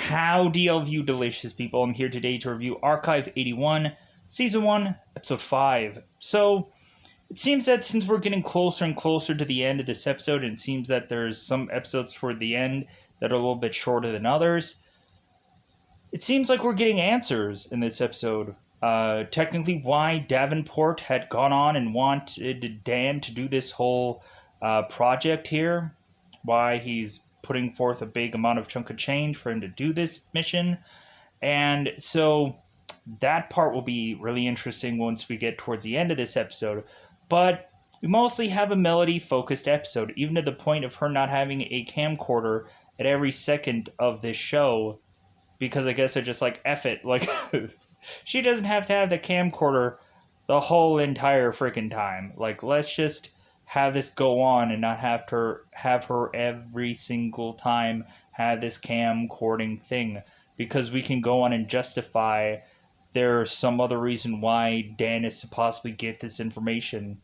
Howdy, all of you delicious people. I'm here today to review Archive 81, Season 1, Episode 5. So, it seems that since we're getting closer and closer to the end of this episode, and it seems that there's some episodes toward the end that are a little bit shorter than others, it seems like we're getting answers in this episode. Technically, why Davenport had gone on and wanted Dan to do this whole project here, why he's putting forth a big amount of chunk of change for him to do this mission. And so that part will be really interesting once we get towards the end of this episode. But we mostly have a Melody-focused episode, even to the point of her not having a camcorder at every second of this show, because I guess they're just like, F it. Like, she doesn't have to have the camcorder the whole entire freaking time. Like, let's just have this go on and not have her every single time have this camcording thing, because we can go on and justify there's some other reason why Dan is to possibly get this information.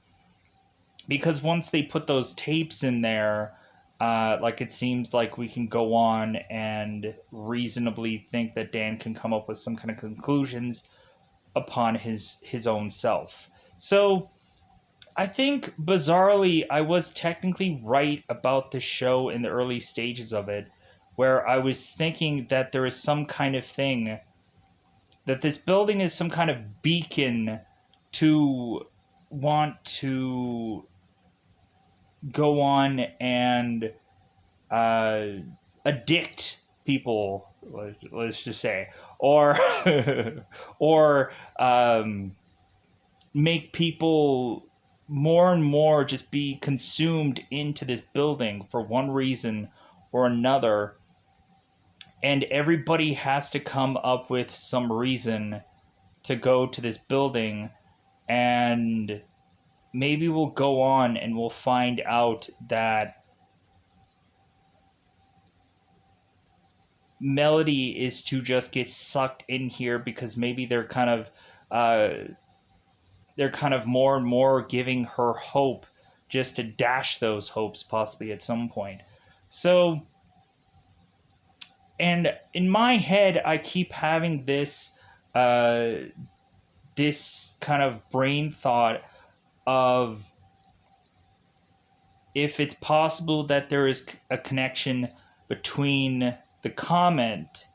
Because once they put those tapes in there, like, it seems like we can go on and reasonably think that Dan can come up with some kind of conclusions upon his own self. So I think, bizarrely, I was technically right about the show in the early stages of it, where I was thinking that there is some kind of thing, that this building is some kind of beacon to want to go on and addict people, let's just say, or or make people more and more just be consumed into this building for one reason or another, and everybody has to come up with some reason to go to this building. And maybe we'll go on and we'll find out that Melody is to just get sucked in here because maybe they're kind of more and more giving her hope just to dash those hopes possibly at some point. So, and in my head, I keep having this this kind of brain thought of if it's possible that there is a connection between the comment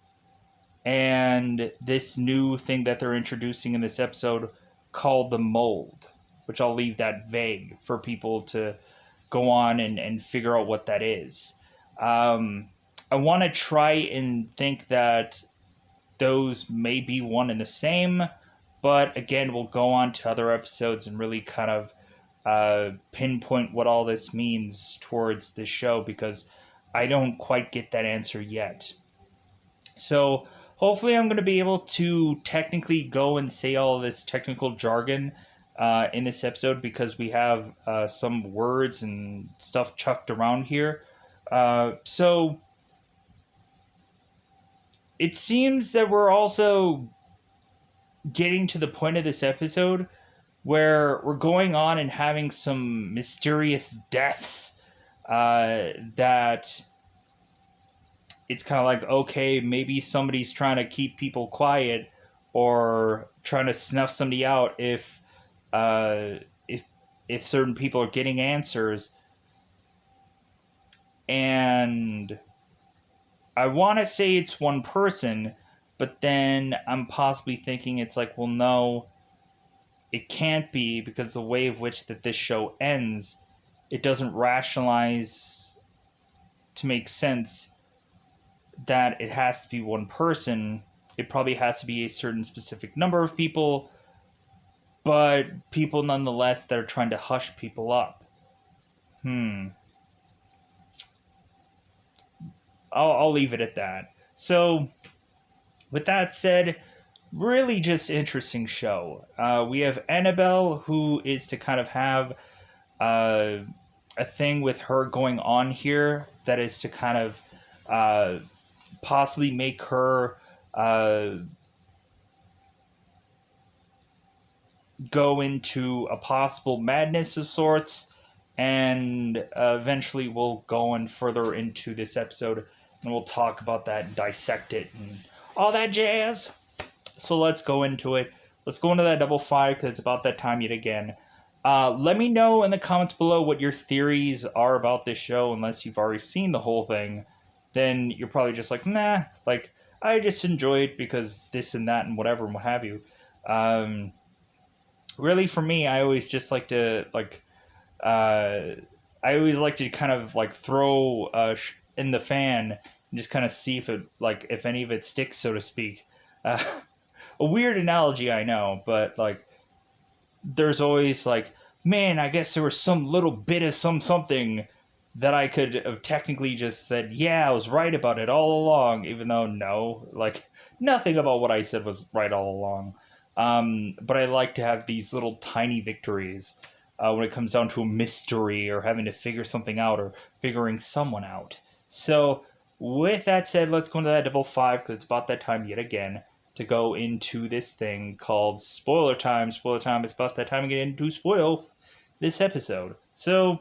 and this new thing that they're introducing in this episode called the mold, which I'll leave that vague for people to go on and figure out what that is. I want to try and think that those may be one and the same, but again, we'll go on to other episodes and really kind of pinpoint what all this means towards this show, because I don't quite get that answer yet. So hopefully I'm going to be able to technically go and say all of this technical jargon in this episode, because we have some words and stuff chucked around here. So it seems that we're also getting to the point of this episode where we're going on and having some mysterious deaths that it's kind of like, okay, maybe somebody's trying to keep people quiet or trying to snuff somebody out if certain people are getting answers. And I want to say it's one person, but then I'm possibly thinking it's like, well, no, it can't be, because the way of which that this show ends, it doesn't rationalize to make sense that it has to be one person. It probably has to be a certain specific number of people, but people nonetheless that are trying to hush people up. I'll leave it at that. So, with that said, really just interesting show. We have Annabelle, who is to kind of have a thing with her going on here that is to kind of possibly make her go into a possible madness of sorts, and eventually we'll go on further into this episode and we'll talk about that and dissect it and all that jazz. So let's go into it. Let's go into that double five because it's about that time yet again. Let me know in the comments below what your theories are about this show. Unless you've already seen the whole thing, then you're probably just like, nah, like, I just enjoy it because this and that and whatever and what have you. Really, for me, I always just like to, like, I always like to kind of, like, throw in the fan and just kind of see if it, like, if any of it sticks, so to speak. Uh, a weird analogy, I know, but, like, there's always like, man, I guess there was some little bit of something that I could have technically just said, yeah, I was right about it all along, even though no, like, nothing about what I said was right all along. But I like to have these little tiny victories when it comes down to a mystery or having to figure something out or figuring someone out. So, with that said, let's go into that double five because it's about that time yet again to go into this thing called spoiler time. Spoiler time. It's about that time to get into spoil this episode. So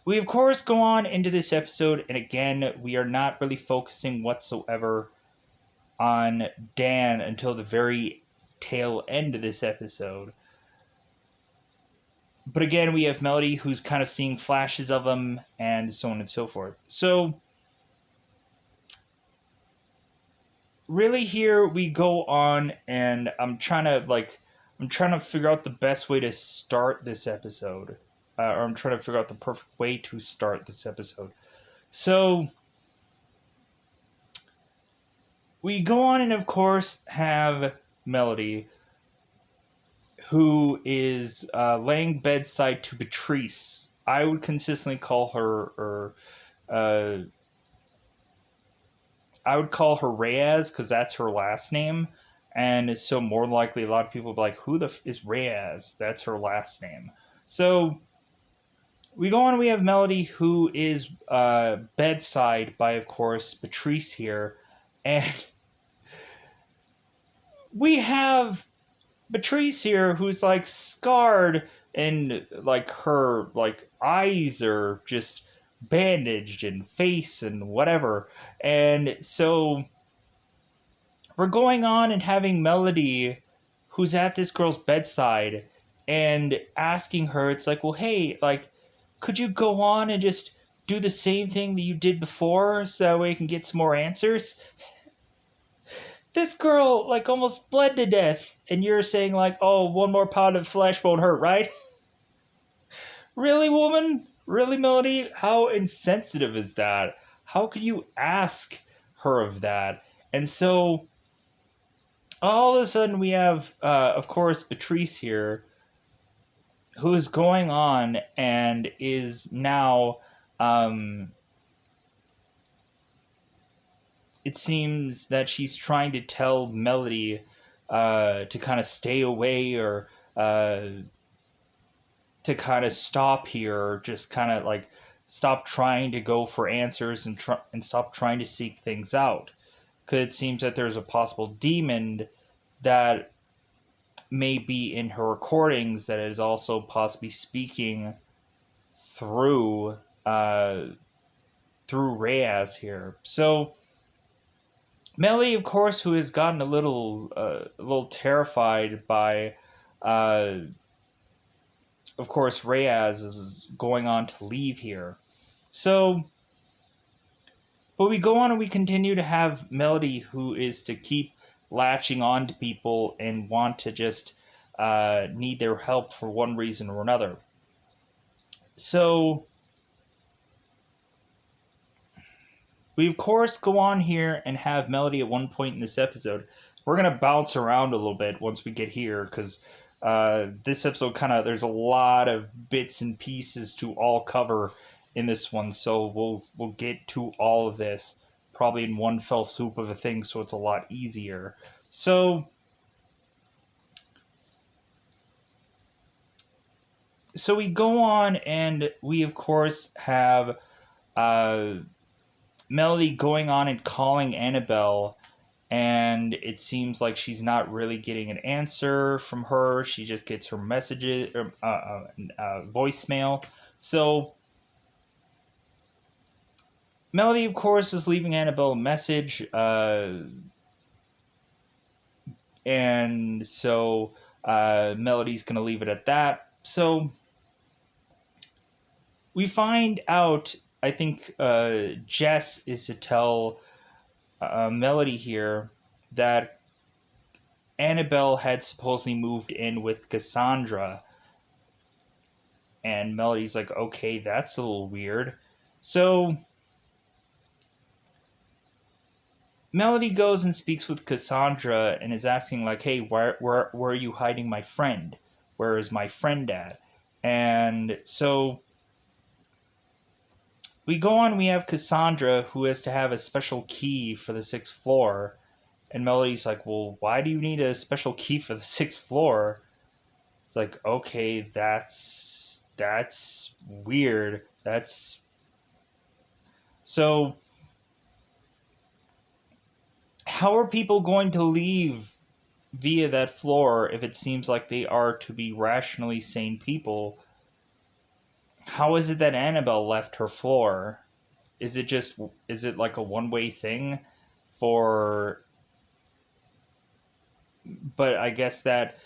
we of course go on into this episode, and again, we are not really focusing whatsoever on Dan until the very tail end of this episode. But again, we have Melody who's kind of seeing flashes of him and so on and so forth. So really here we go on, and I'm trying to figure out the best way to start this episode, or I'm trying to figure out the perfect way to start this episode. So we go on and of course have Melody, who is laying bedside to Beatrice. I would consistently call her, or I would call her Reyes because that's her last name. And so more than likely, a lot of people will be like, who the is Reyes? That's her last name. So we go on, we have Melody, who is bedside by, of course, Beatrice here. And we have Beatrice here who's like scarred and like her like eyes are just bandaged and face and whatever. And so we're going on and having Melody, who's at this girl's bedside, and asking her, it's like, well, hey, like, could you go on and just do the same thing that you did before so that way you can get some more answers? This girl, like, almost bled to death, and you're saying, like, oh, one more pound of flesh won't hurt, right? Really, woman? Really, Melody? How insensitive is that? How could you ask her of that? And so all of a sudden we have, of course, Beatrice here, who is going on and is now, it seems that she's trying to tell Melody to kind of stay away, or to kind of stop here, or just kind of like stop trying to go for answers and stop trying to seek things out. Because it seems that there's a possible demon that may be in her recordings that is also possibly speaking through through Reyes here. So Melly, of course, who has gotten a little terrified by, of course, Reyes is going on to leave here. So, but we go on and we continue to have Melody, who is to keep latching on to people and want to just need their help for one reason or another. So we of course go on here and have Melody at one point in this episode. We're gonna bounce around a little bit once we get here because this episode there's a lot of bits and pieces to all cover in this one, so we'll get to all of this probably in one fell swoop of a thing, so it's a lot easier. So we go on and we of course have Melody going on and calling Annabelle, and it seems like she's not really getting an answer from her. She just gets her messages, voicemail. So Melody, of course, is leaving Annabelle a message, and so Melody's going to leave it at that. So we find out, I think Jess is to tell Melody here that Annabelle had supposedly moved in with Cassandra. And Melody's like, okay, that's a little weird. So Melody goes and speaks with Cassandra and is asking, like, hey, where are you hiding my friend? Where is my friend at? And so we go on, we have Cassandra, who has to have a special key for the 6th floor. And Melody's like, well, why do you need a special key for the 6th floor? It's like, okay, that's weird. That's... So how are people going to leave via that floor if it seems like they are to be rationally sane people? How is it that Annabelle left her floor? Is it like a one-way thing for... But I guess that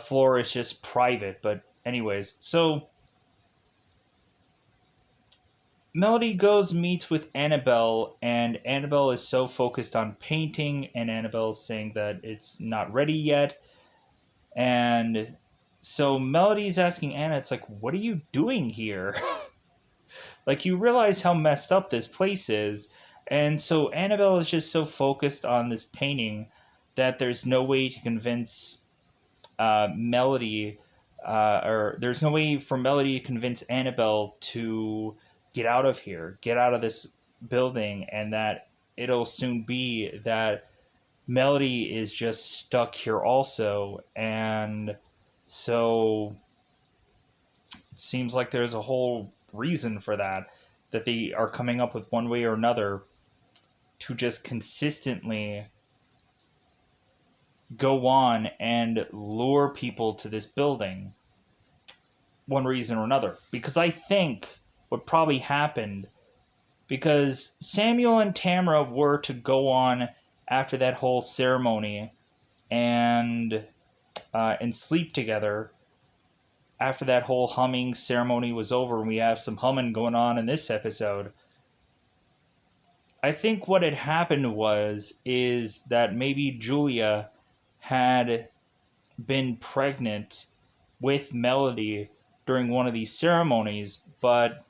floor is just private. But anyways, so Melody goes meets with Annabelle, and Annabelle is so focused on painting, and Annabelle's saying that it's not ready yet. And so Melody's asking Anna, it's like, what are you doing here? Like, you realize how messed up this place is. And so Annabelle is just so focused on this painting that there's no way to convince Melody, or there's no way for Melody to convince Annabelle to get out of here, get out of this building, and that it'll soon be that Melody is just stuck here also. And so it seems like there's a whole reason for that they are coming up with one way or another to just consistently go on and lure people to this building, one reason or another. Because I think what probably happened, because Samuel and Tamara were to go on after that whole ceremony and sleep together after that whole humming ceremony was over, and we have some humming going on in this episode. I think what had happened is that maybe Julia had been pregnant with Melody during one of these ceremonies, but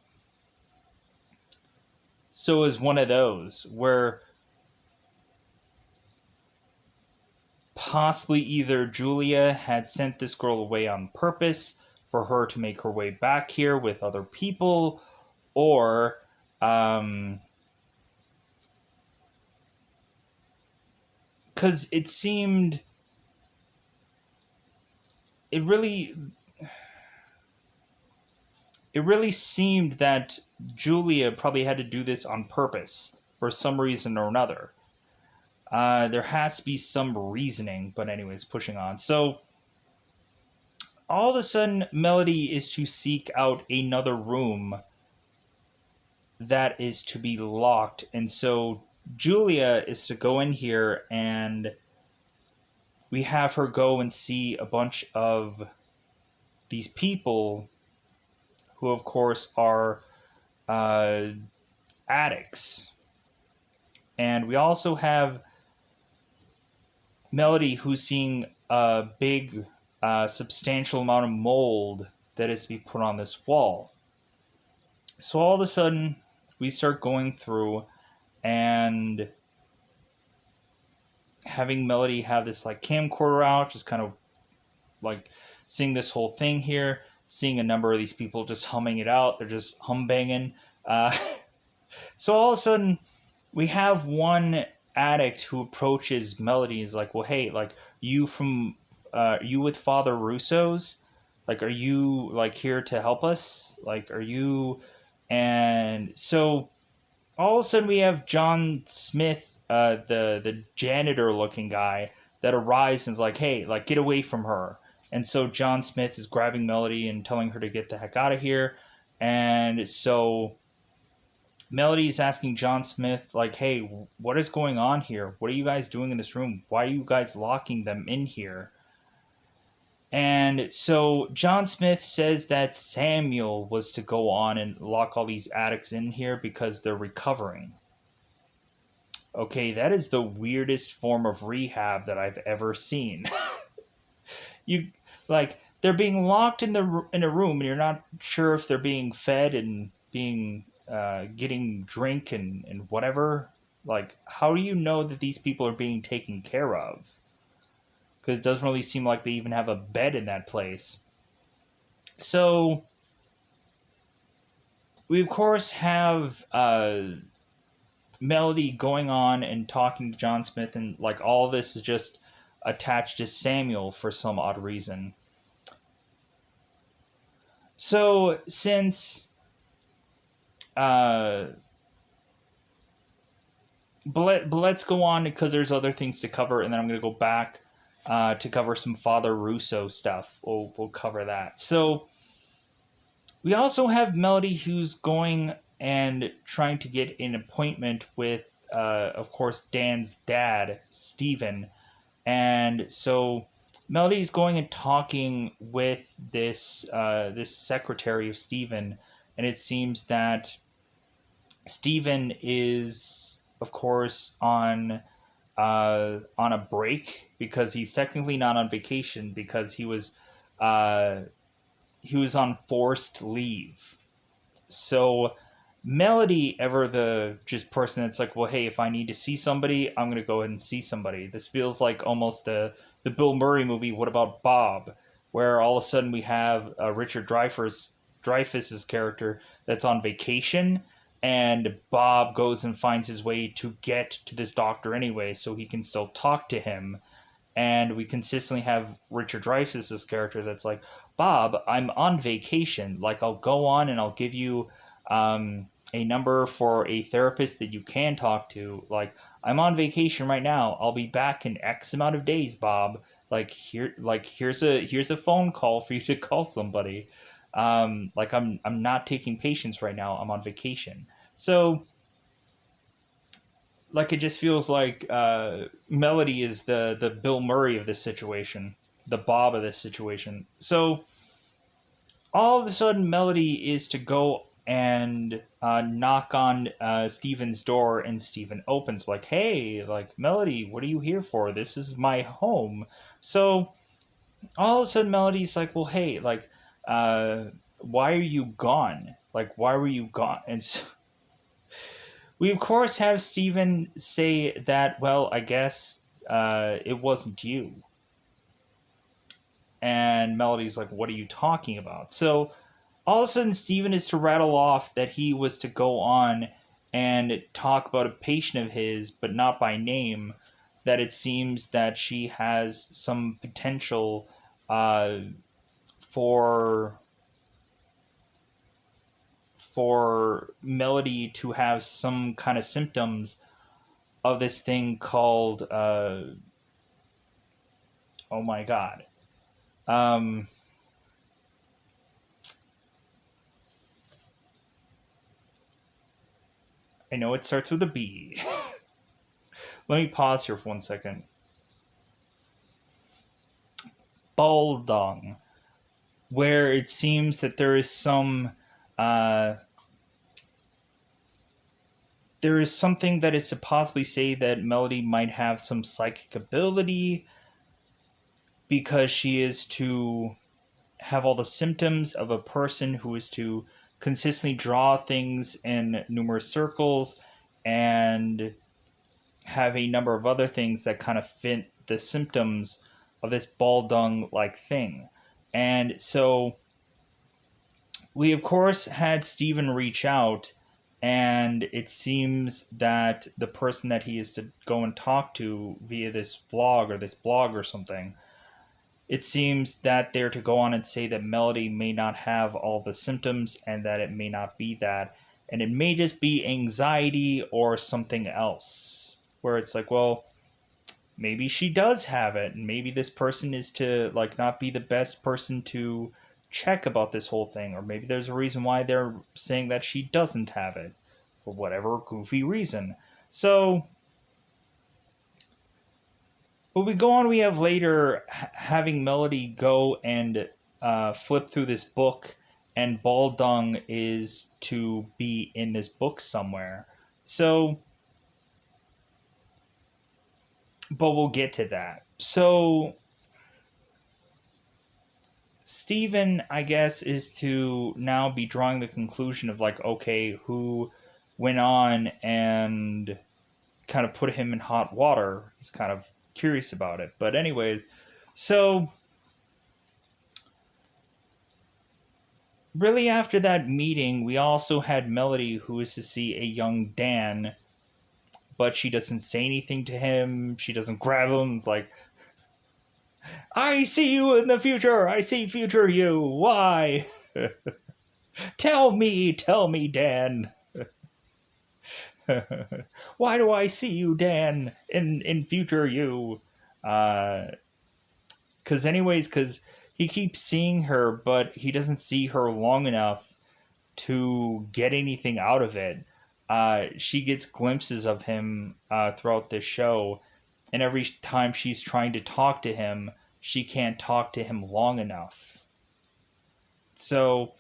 so it was one of those where possibly either Julia had sent this girl away on purpose for her to make her way back here with other people, or because it really seemed that Julia probably had to do this on purpose for some reason or another. There has to be some reasoning, but anyways, pushing on. So all of a sudden, Melody is to seek out another room that is to be locked, and so Julia is to go in here, and we have her go and see a bunch of these people who, of course, are addicts. And we also have Melody, who's seeing a big, substantial amount of mold that is to be put on this wall. So all of a sudden, we start going through and having Melody have this like camcorder out, just kind of like seeing this whole thing here, seeing a number of these people just humming it out. They're just humbanging. So all of a sudden, we have one addict who approaches Melody and is like, well, hey, like, you with Father Russo's? Like, are you, like, here to help us? Like, are you... And so all of a sudden we have John Smith, the janitor-looking guy, that arrives and is like, hey, like, get away from her. And so John Smith is grabbing Melody and telling her to get the heck out of here. And so Melody's asking John Smith, like, hey, what is going on here? What are you guys doing in this room? Why are you guys locking them in here? And so John Smith says that Samuel was to go on and lock all these addicts in here because they're recovering. Okay, that is the weirdest form of rehab that I've ever seen. You like they're being locked in a room and you're not sure if they're being fed and being getting drink and whatever. Like, how do you know that these people are being taken care of? Because it doesn't really seem like they even have a bed in that place. So we of course have Melody going on and talking to John Smith, and like all this is just attached to Samuel for some odd reason. So since uh but let's go on because there's other things to cover, and then I'm going to go back to cover some Father Russo stuff. We'll cover that. So we also have Melody who's going and trying to get an appointment with, of course, Dan's dad, Stephen. And so Melody's going and talking with this secretary of Stephen, and it seems that Stephen is, of course, on a break because he's technically not on vacation because uh, he was on forced leave. So Melody, ever the just person that's like, well, hey, if I need to see somebody, I'm gonna go ahead and see somebody. This feels like almost the Bill Murray movie. What about Bob? Where all of a sudden we have Richard Dreyfuss's character that's on vacation, and Bob goes and finds his way to get to this doctor anyway, so he can still talk to him. And we consistently have Richard Dreyfuss's character that's like, Bob, I'm on vacation. Like, I'll go on and I'll give you a number for a therapist that you can talk to. Like, I'm on vacation right now. I'll be back in X amount of days, Bob. Here's a phone call for you to call somebody. Like, I'm not taking patients right now. I'm on vacation. So like it just feels like Melody is the Bill Murray of this situation, the Bob of this situation. So all of a sudden, Melody is to go and knock on Steven's door, and Steven opens like, "Hey, like Melody, what are you here for? This is my home." So all of a sudden, Melody's like, "Well, hey, like, uh, why are you gone? Like, why were you gone?" And so, we of course have Steven say that, well, I guess it wasn't you. And Melody's like, what are you talking about? So all of a sudden, Steven is to rattle off that he was to go on and talk about a patient of his, but not by name, that it seems that she has some potential uh, for Melody to have some kind of symptoms of this thing called oh my god. Um, I know it starts with a B. Let me pause here for 1 second. Baldung, where it seems that uh, there is something that is to possibly say that Melody might have some psychic ability because she is to have all the symptoms of a person who is to consistently draw things in numerous circles and have a number of other things that kind of fit the symptoms of this ball dung like thing. And so we, of course, had Steven reach out, and it seems that the person that he is to go and talk to via this vlog or this blog or something, it seems that they're to go on and say that Melody may not have all the symptoms and that it may not be that. And it may just be anxiety or something else. Where it's like, well, maybe she does have it, and maybe this person is to like not be the best person to check about this whole thing, or maybe there's a reason why they're saying that she doesn't have it. for whatever goofy reason. So, but we go on, we have later having Melody go and flip through this book, and Baldung is to be in this book somewhere. So, but we'll get to that. So, Steven, I guess, is to now be drawing the conclusion of, like, okay, who went on and kind of put him in hot water. He's kind of curious about it. But anyways, so really after that meeting, we also had Melody, who is to see a young Dan, but she doesn't say anything to him. She doesn't grab him. It's like, I see you in the future. I see future you. Why? Tell me, Dan. Why do I see you, Dan, in future you? Because he keeps seeing her, but he doesn't see her long enough to get anything out of it. She gets glimpses of him throughout this show, and every time she's trying to talk to him, she can't talk to him long enough. So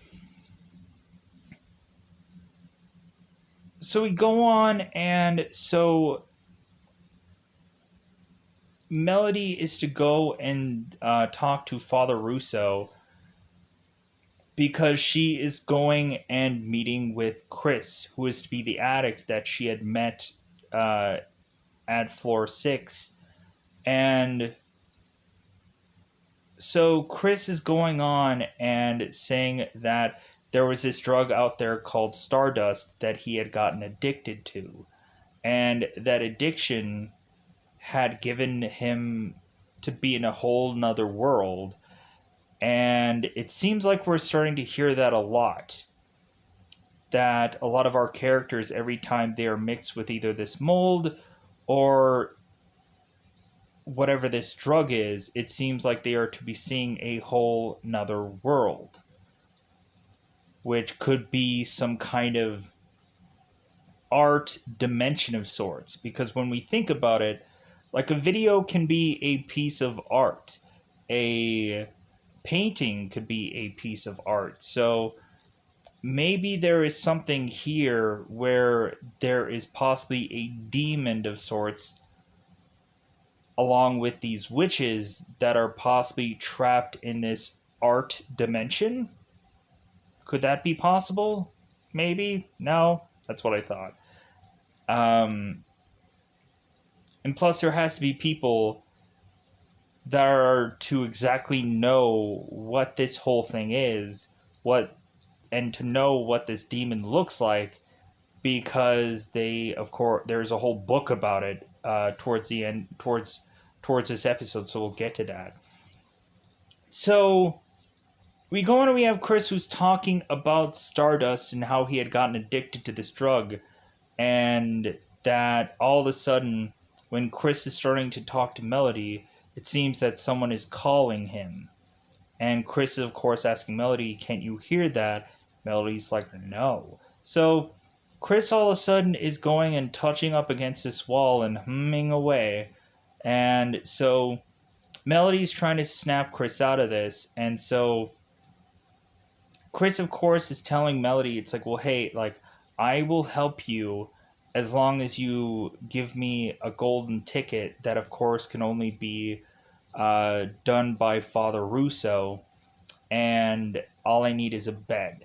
we go on, and so Melody is to go and talk to Father Russo because she is going and meeting with Chris, who is to be the addict that she had met at floor 6. And so Chris is going on and saying that there was this drug out there called Stardust that he had gotten addicted to. And that addiction had given him to be in a whole nother world. And it seems like we're starting to hear that a lot. That a lot of our characters, every time they are mixed with either this mold or whatever this drug is, it seems like they are to be seeing a whole nother world. Which could be some kind of art dimension of sorts. Because when we think about it, like a video can be a piece of art. A painting could be a piece of art. So maybe there is something here where there is possibly a demon of sorts along with these witches that are possibly trapped in this art dimension. Could that be possible? Maybe? No? That's what I thought. And plus there has to be people that are to exactly know what this whole thing is, and to know what this demon looks like, because they, of course, there's a whole book about it towards the end, towards this episode, so we'll get to that. So we go on and we have Chris, who's talking about Stardust and how he had gotten addicted to this drug, and that all of a sudden, when Chris is starting to talk to Melody, it seems that someone is calling him. And Chris is, of course, asking Melody, can't you hear that? Melody's like, no. So Chris all of a sudden is going and touching up against this wall and humming away. And so Melody's trying to snap Chris out of this. And so Chris, of course, is telling Melody, it's like, well, hey, like, I will help you as long as you give me a golden ticket that, of course, can only be done by Father Russo, and all I need is a bed.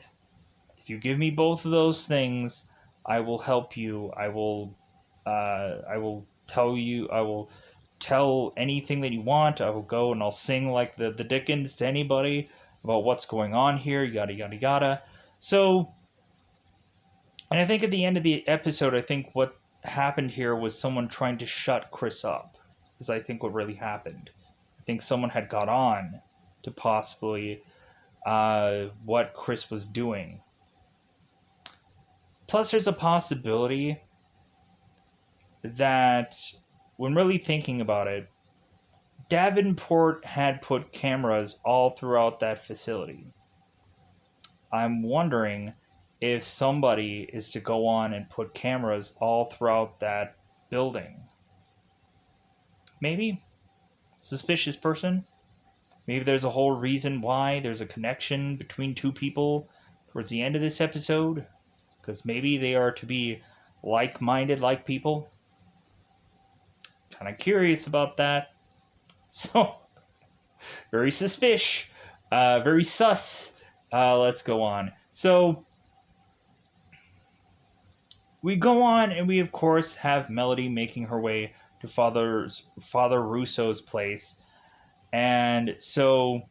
If you give me both of those things, I will help you. I will tell anything that you want. I will go and I'll sing like the Dickens to anybody about what's going on here, yada, yada, yada. So, and I think at the end of the episode, I think what happened here was someone trying to shut Chris up. Is I think what really happened. I think someone had got on to possibly what Chris was doing. Plus, there's a possibility that, when really thinking about it, Davenport had put cameras all throughout that facility. I'm wondering if somebody is to go on and put cameras all throughout that building. Maybe suspicious person. Maybe there's a whole reason why there's a connection between two people towards the end of this episode. Because maybe they are to be like-minded like people. Kind of curious about that. So, very suspicious. Very sus. Let's go on. So, we go on and we, of course, have Melody making her way to Father Russo's place. And so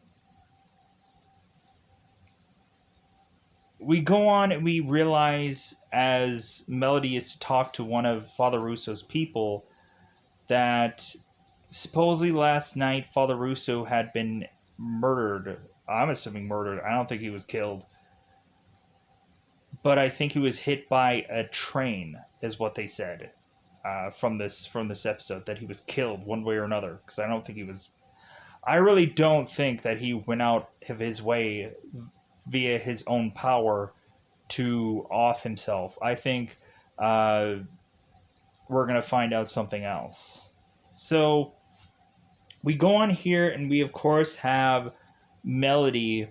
we go on and we realize as Melody is to talk to one of Father Russo's people that supposedly last night Father Russo had been murdered. I'm assuming murdered. I don't think he was killed. But I think he was hit by a train, is what they said from this episode, that he was killed one way or another. Because I don't think he was. I really don't think that he went out of his way via his own power to off himself. I think we're going to find out something else. So we go on here and we, of course, have Melody,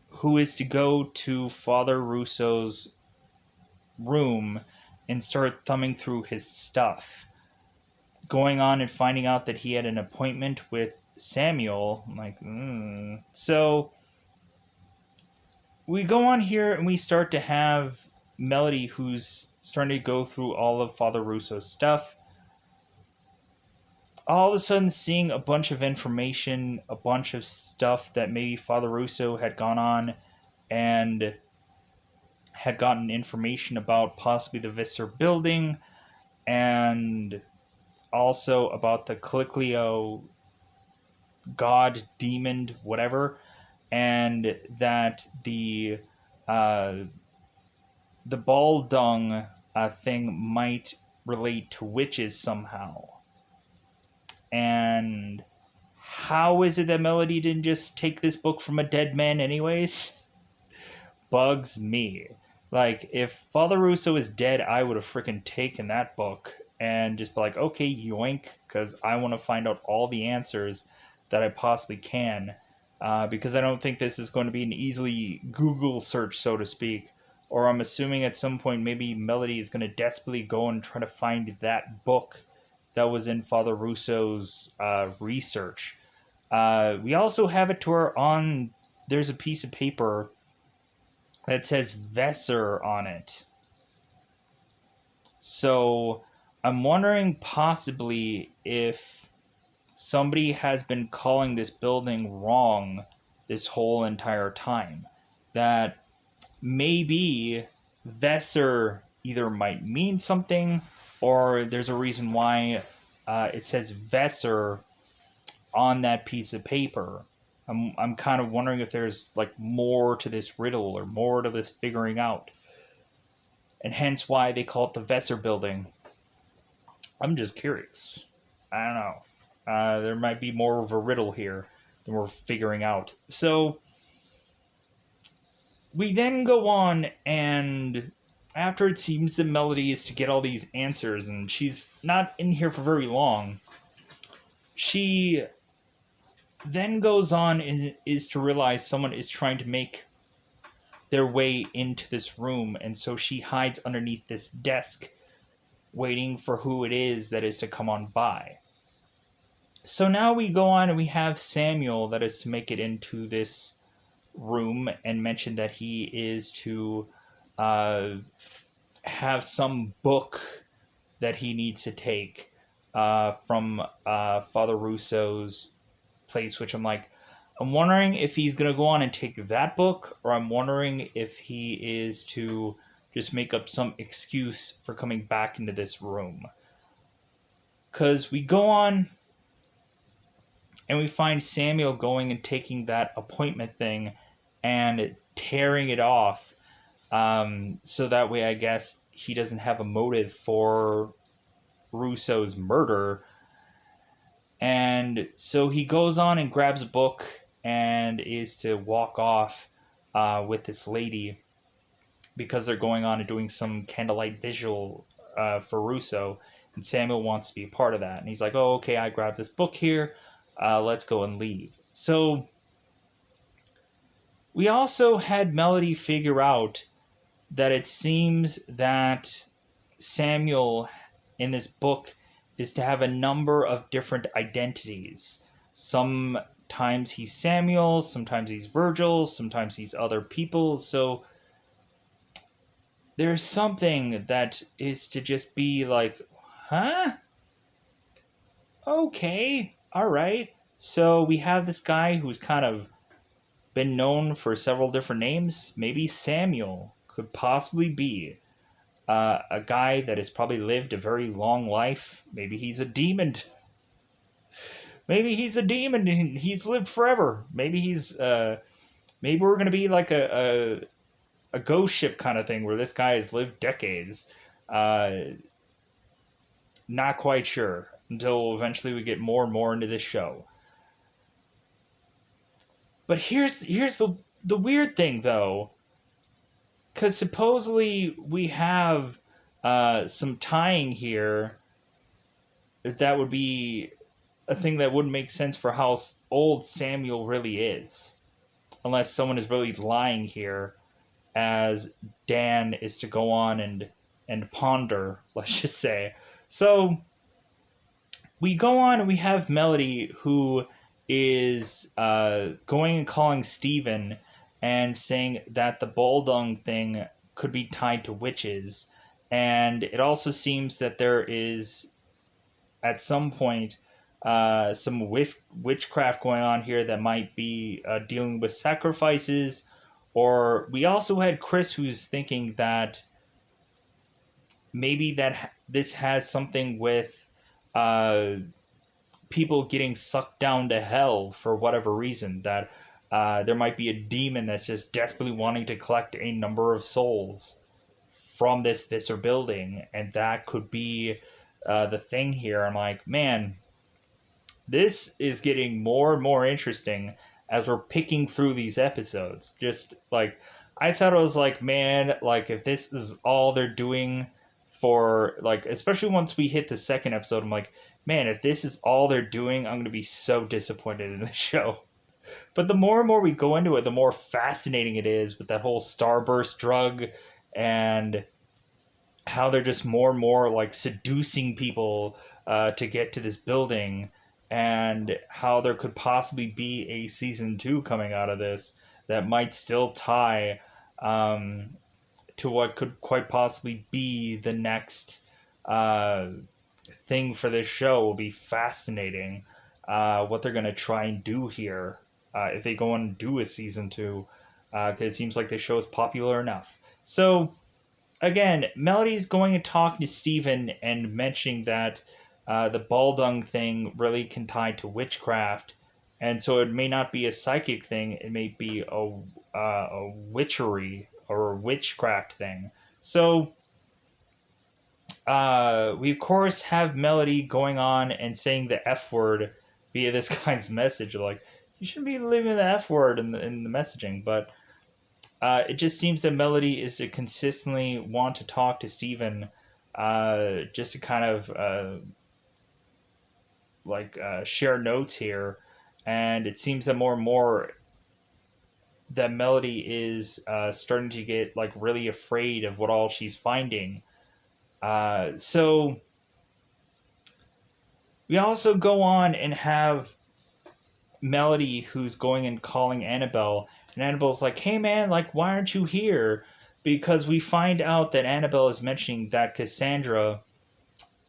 who is to go to Father Russo's room and start thumbing through his stuff. Going on and finding out that he had an appointment with Samuel. I'm like, So we go on here and we start to have Melody, who's starting to go through all of Father Russo's stuff. All of a sudden seeing a bunch of information, a bunch of stuff that maybe Father Russo had gone on and had gotten information about possibly the Visser building, and also about the Caliclio god, demon, whatever, and that the ball dung thing might relate to witches somehow. And how is it that Melody didn't just take this book from a dead man anyways? Bugs me. Like, if Father Russo is dead, I would have freaking taken that book and just be like, okay, yoink, because I want to find out all the answers that I possibly can. Because I don't think this is going to be an easily Google search, so to speak. Or I'm assuming at some point maybe Melody is going to desperately go and try to find that book that was in Father Russo's research. We also have it to where there's a piece of paper that says Visser on it. So I'm wondering possibly if somebody has been calling this building wrong this whole entire time. That maybe Visser either might mean something, or there's a reason why it says Visser on that piece of paper. I'm kind of wondering if there's like more to this riddle or more to this figuring out, and hence why they call it the Visser building. I'm just curious. I don't know. There might be more of a riddle here than we're figuring out. So we then go on, and after it seems the Melody is to get all these answers, and she's not in here for very long, she then goes on and is to realize someone is trying to make their way into this room, and so she hides underneath this desk waiting for who it is that is to come on by. So now we go on and we have Samuel that is to make it into this room and mention that he is to have some book that he needs to take from Father Russo's place, which I'm wondering if he's going to go on and take that book, or I'm wondering if he is to just make up some excuse for coming back into this room. Because we go on and we find Samuel going and taking that appointment thing and tearing it off, so that way I guess he doesn't have a motive for Russo's murder. And so he goes on and grabs a book and is to walk off with this lady. because they're going on and doing some candlelight visual for Russo, and Samuel wants to be a part of that. And he's like, "Oh, okay, I grabbed this book here. Let's go and leave." So we also had Melody figure out that it seems that Samuel in this book is to have a number of different identities. Sometimes he's Samuel, sometimes he's Virgil, sometimes he's other people. So there's something that is to just be like, huh? Okay, all right. So we have this guy who's kind of been known for several different names. Maybe Samuel could possibly be a guy that has probably lived a very long life. Maybe he's a demon. Maybe he's a demon and he's lived forever. Maybe we're gonna be like a ghost ship kind of thing where this guy has lived decades. Uh, Not quite sure until eventually we get more and more into this show. But here's the weird thing though, because supposedly we have some tying here that would be a thing that wouldn't make sense for how old Samuel really is, unless someone is really lying here, as Dan is to go on and ponder, let's just say. So we go on and we have Melody who is going and calling Steven and saying that the Boldung thing could be tied to witches. And it also seems that there is, at some point, some witchcraft going on here that might be dealing with sacrifices. Or we also had Chris who's thinking that maybe this has something with uh, people getting sucked down to hell for whatever reason. That there might be a demon that's just desperately wanting to collect a number of souls from this Visser building, and that could be the thing here. I'm like, man, this is getting more and more interesting as we're picking through these episodes. Just like, I thought it was like, man, like if this is all they're doing for, like, especially once we hit the second episode, I'm like, man, if this is all they're doing, I'm going to be so disappointed in the show. But the more and more we go into it, the more fascinating it is with that whole starburst drug and how they're just more and more like seducing people to get to this building, and how there could possibly be a season 2 coming out of this that might still tie to what could quite possibly be the next thing for this show. Will be fascinating what they're going to try and do here if they go and do a season 2, because it seems like the show is popular enough. So again, Melody's going and talking to Steven and mentioning that the Baldung thing really can tie to witchcraft, and so it may not be a psychic thing; it may be a witchery or a witchcraft thing. So we of course have Melody going on and saying the F word via this guy's message, like, you shouldn't be leaving the F word in the messaging, but it just seems that Melody is to consistently want to talk to Steven, just to kind of share notes here, and it seems that more and more that Melody is starting to get like really afraid of what all she's finding. So we also go on and have Melody who's going and calling Annabelle, and Annabelle's like, hey man, like, why aren't you here? Because we find out that Annabelle is mentioning that Cassandra,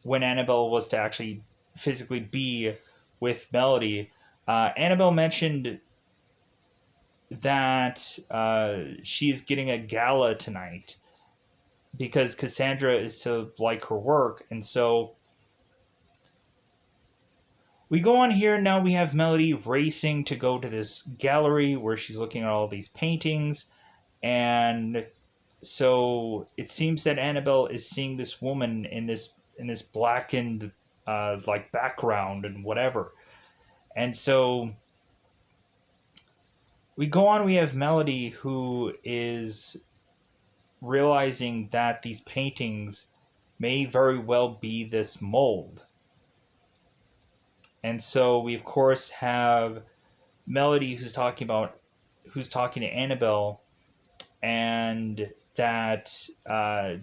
when Annabelle was to actually physically be with Melody, Annabelle mentioned that she's getting a gala tonight because Cassandra is to like her work. And so we go on here. Now we have Melody racing to go to this gallery where she's looking at all these paintings. And so it seems that Annabelle is seeing this woman in this blackened like background and whatever. And so we go on, we have Melody who is realizing that these paintings may very well be this mold. And so we of course have Melody who's talking to Annabelle, and that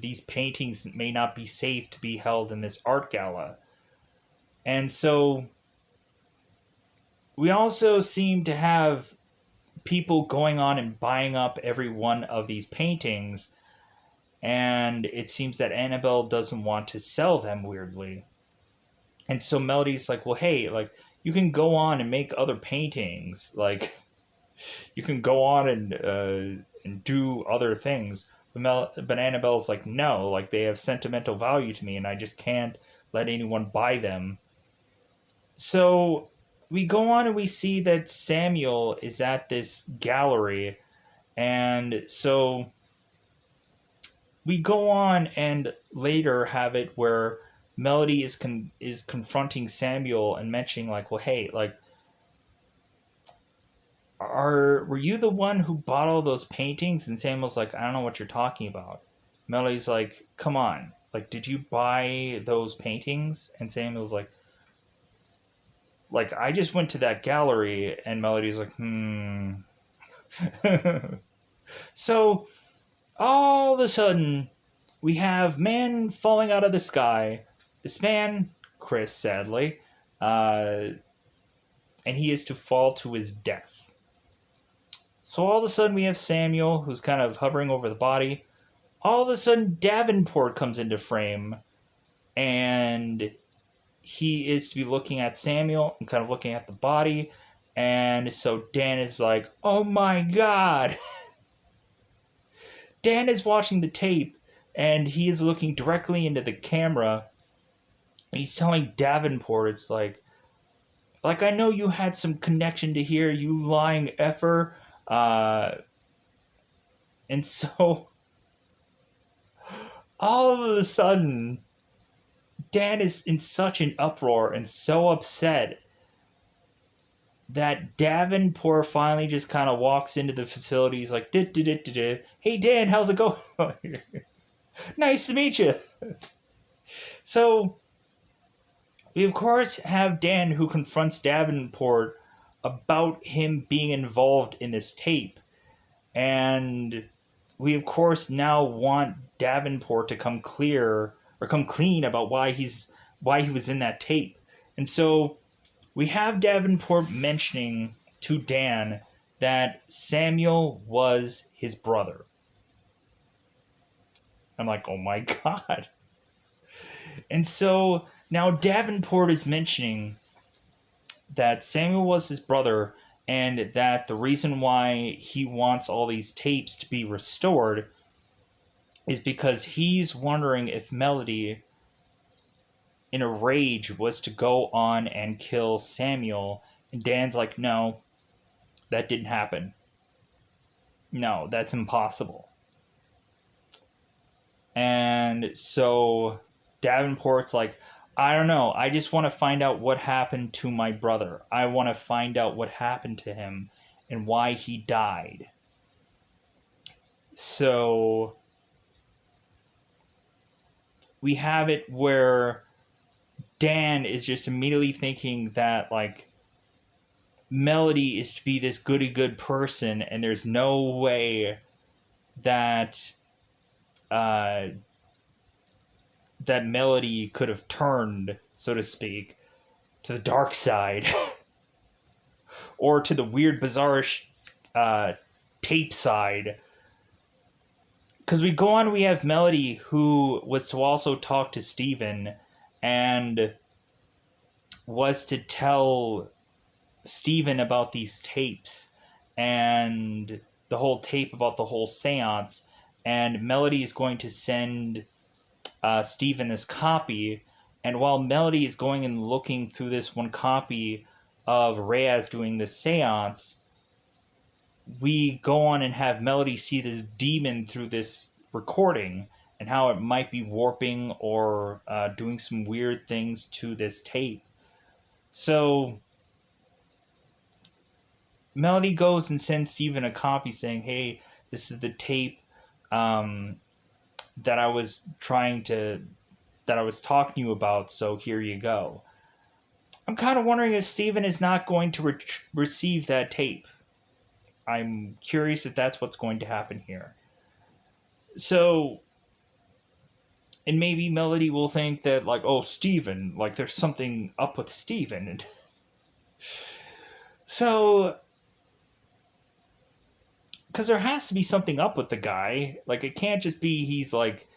these paintings may not be safe to be held in this art gala. And so we also seem to have people going on and buying up every one of these paintings, and it seems that Annabelle doesn't want to sell them, weirdly. And so Melody's like, well, hey, like, you can go on and make other paintings, like, you can go on and do other things. But Annabelle's like, no, like, they have sentimental value to me, and I just can't let anyone buy them. So we go on and we see that Samuel is at this gallery, and so we go on and later have it where Melody is confronting Samuel and mentioning, like, well, hey, like, were you the one who bought all those paintings? And Samuel's like, I don't know what you're talking about. Melody's like, come on, like, did you buy those paintings? And Samuel's like, I just went to that gallery. And Melody's like, So all of a sudden, we have man falling out of the sky. This man, Chris, sadly, and he is to fall to his death. So all of a sudden, we have Samuel, who's kind of hovering over the body. All of a sudden, Davenport comes into frame, and he is to be looking at Samuel and kind of looking at the body. And so Dan is like, oh my god! Dan is watching the tape, and he is looking directly into the camera. And he's telling Davenport, it's like, I know you had some connection to here, you lying effer. And so, all of a sudden, Dan is in such an uproar and so upset that Davenport finally just kind of walks into the facility. He's like, hey, Dan, how's it going? Nice to meet you. So, we of course have Dan, who confronts Davenport about him being involved in this tape. And we of course now want Davenport to come clean about why he was in that tape. And so we have Davenport mentioning to Dan that Samuel was his brother. I'm like, oh my god. And so now Davenport is mentioning that Samuel was his brother, and that the reason why he wants all these tapes to be restored is because he's wondering if Melody, in a rage, was to go on and kill Samuel. And Dan's like, no, that didn't happen. No, that's impossible. And so Davenport's like, I don't know. I just want to find out what happened to my brother. I want to find out what happened to him and why he died. So we have it where Dan is just immediately thinking that, like, Melody is to be this goody good person, and there's no way that that Melody could have turned, so to speak, to the dark side or to the weird, bizarre tape side. Because we go on, we have Melody, who was to also talk to Steven and was to tell Steven about these tapes and the whole tape about the whole seance. And Melody is going to send Steven this copy. And while Melody is going and looking through this one copy of Reyes doing the seance, we go on and have Melody see this demon through this recording and how it might be warping or doing some weird things to this tape. So Melody goes and sends Steven a copy saying, hey, this is the tape that I was talking to you about, so here you go. I'm kind of wondering if Steven is not going to receive that tape. I'm curious if that's what's going to happen here. So, and maybe Melody will think that, like, oh, Steven, like, there's something up with Steven. And so, because there has to be something up with the guy. Like, it can't just be he's, like,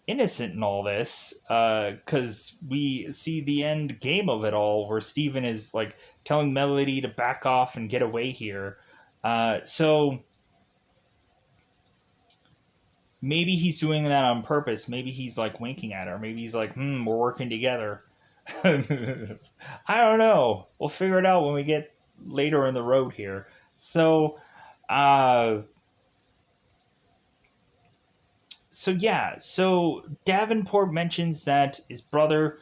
innocent in all this. Because we see the end game of it all, where Steven is, like, telling Melody to back off and get away here. So maybe he's doing that on purpose. Maybe he's like winking at her. Maybe he's like, we're working together. I don't know. We'll figure it out when we get later in the road here. So, so Davenport mentions that his brother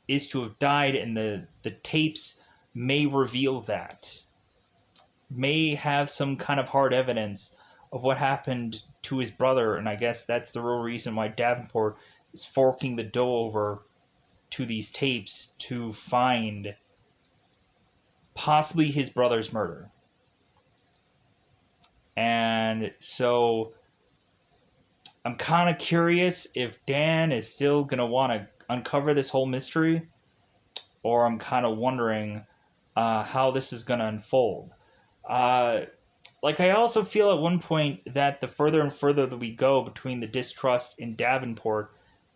is to have died, and the tapes may reveal that. May have some kind of hard evidence of what happened to his brother, and I guess that's the real reason why Davenport is forking the dough over to these tapes to find possibly his brother's murder. And so I'm kind of curious if Dan is still going to want to uncover this whole mystery, or I'm kind of wondering how this is going to unfold. Like, I also feel at one point that the further and further that we go between the distrust in Davenport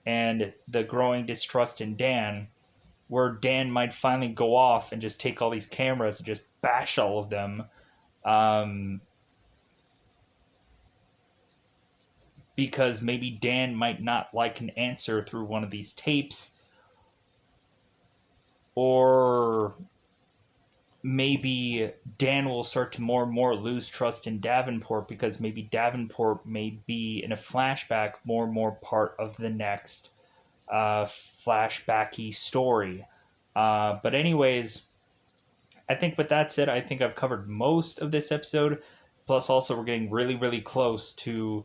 and the growing distrust in Dan, where Dan might finally go off and just take all these cameras and just bash all of them. Because maybe Dan might not like an answer through one of these tapes. Or maybe Dan will start to more and more lose trust in Davenport, because maybe Davenport may be in a flashback more and more part of the next flashbacky story. But anyways, I think with that said, I think I've covered most of this episode. Plus, also, we're getting really, really close to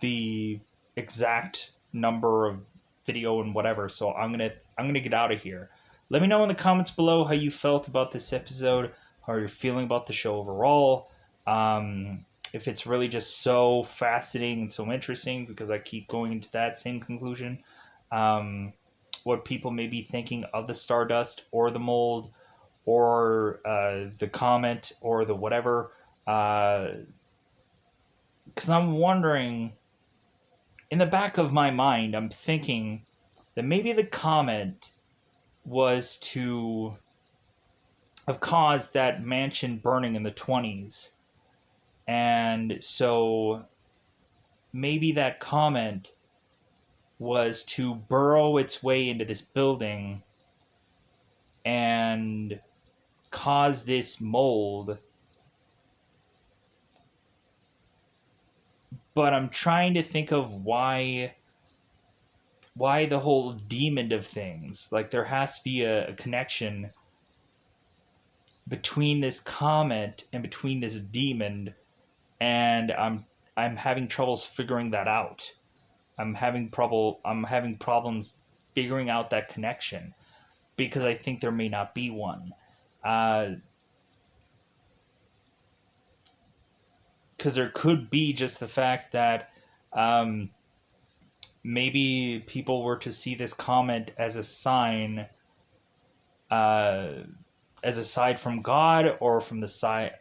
the exact number of video and whatever. So I'm gonna get out of here. Let me know in the comments below how you felt about this episode, how you're feeling about the show overall. If it's really just so fascinating and so interesting, because I keep going into that same conclusion. What people may be thinking of the Stardust or the mold or the comet or the whatever. Because I'm wondering, in the back of my mind, I'm thinking that maybe the comet was to have caused that mansion burning in the 20s. And so maybe that comet was to burrow its way into this building and cause this mold. But I'm trying to think of why the whole demon of things. Like, there has to be a connection between this comet and between this demon, and I'm having troubles figuring that out. I'm having problems figuring out that connection, because I think there may not be one. Because there could be just the fact that maybe people were to see this comet as a sign, as a side from God, or from a side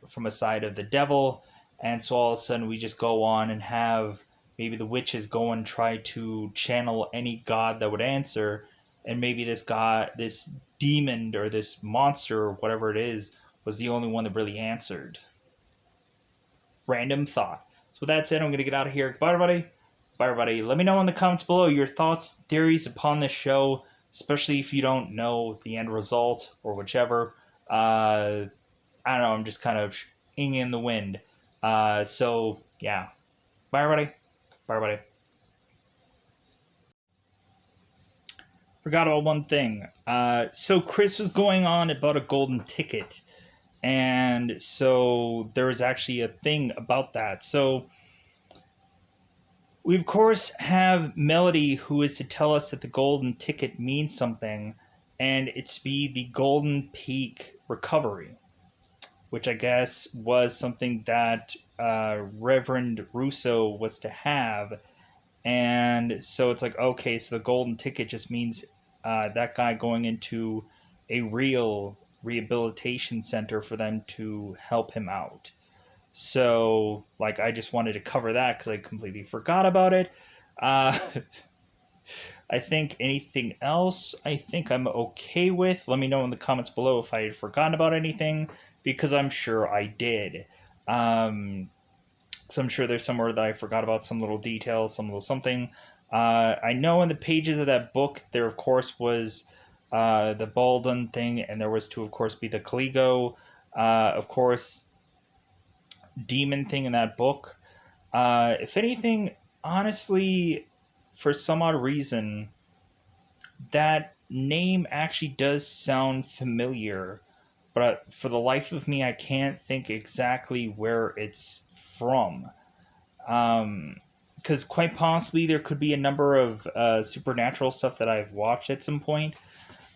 of the devil, and so all of a sudden we just go on and have maybe the witches go and try to channel any god that would answer, and maybe this god, this demon or this monster or whatever it is, was the only one that really answered. Random thought. So with that said, I'm going to get out of here. Bye, everybody. Bye, everybody. Let me know in the comments below your thoughts, theories upon this show, especially if you don't know the end result or whichever. I don't know. I'm just kind of in the wind. So, yeah. Bye, everybody. Bye, everybody. Forgot about one thing. So Chris was going on about a golden ticket. And so there was actually a thing about that. So We, of course, have Melody, who is to tell us that the golden ticket means something, and it's to be the Golden Peak recovery, which I guess was something that Reverend Russo was to have. And so it's like, okay, so the golden ticket just means that guy going into a real rehabilitation center for them to help him out. So, like, I just wanted to cover that because I completely forgot about it. Uh, I think anything else, I think I'm okay with. Let me know in the comments below if I had forgotten about anything, because I'm sure I did. So I'm sure there's somewhere that I forgot about some little detail, some little something. I know in the pages of that book, there of course was the Baldwin thing, and there was to of course be the Caligo, of course, demon thing in that book. If anything, honestly, for some odd reason, that name actually does sound familiar, but for the life of me, I can't think exactly where it's from. Because quite possibly there could be a number of supernatural stuff that I've watched at some point.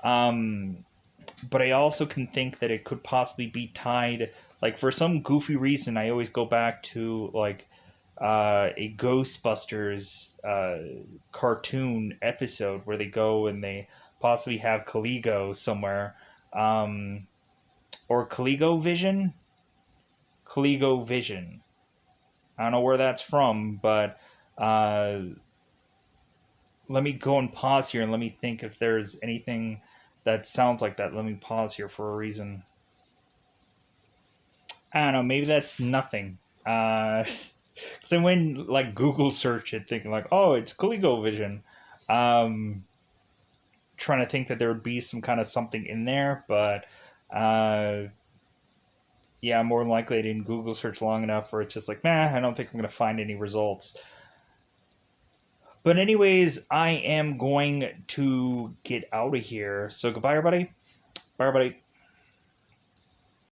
Um, but I also can think that it could possibly be tied, like for some goofy reason, I always go back to like a Ghostbusters cartoon episode where they go and they possibly have Caligo somewhere, um, or Caligo Vision. Caligo Vision. I don't know where that's from, but uh, let me go and pause here and let me think if there's anything that sounds like that. Let me pause here for a reason. I don't know. Maybe that's nothing. Because I went like Google search it, thinking like, oh, it's ColecoVision. Um, Trying to think that there would be some kind of something in there, but uh, yeah, more than likely I didn't Google search long enough where it's just like, nah, I don't think I'm gonna find any results. But anyways, I am going to get out of here. So goodbye, everybody. Bye, everybody.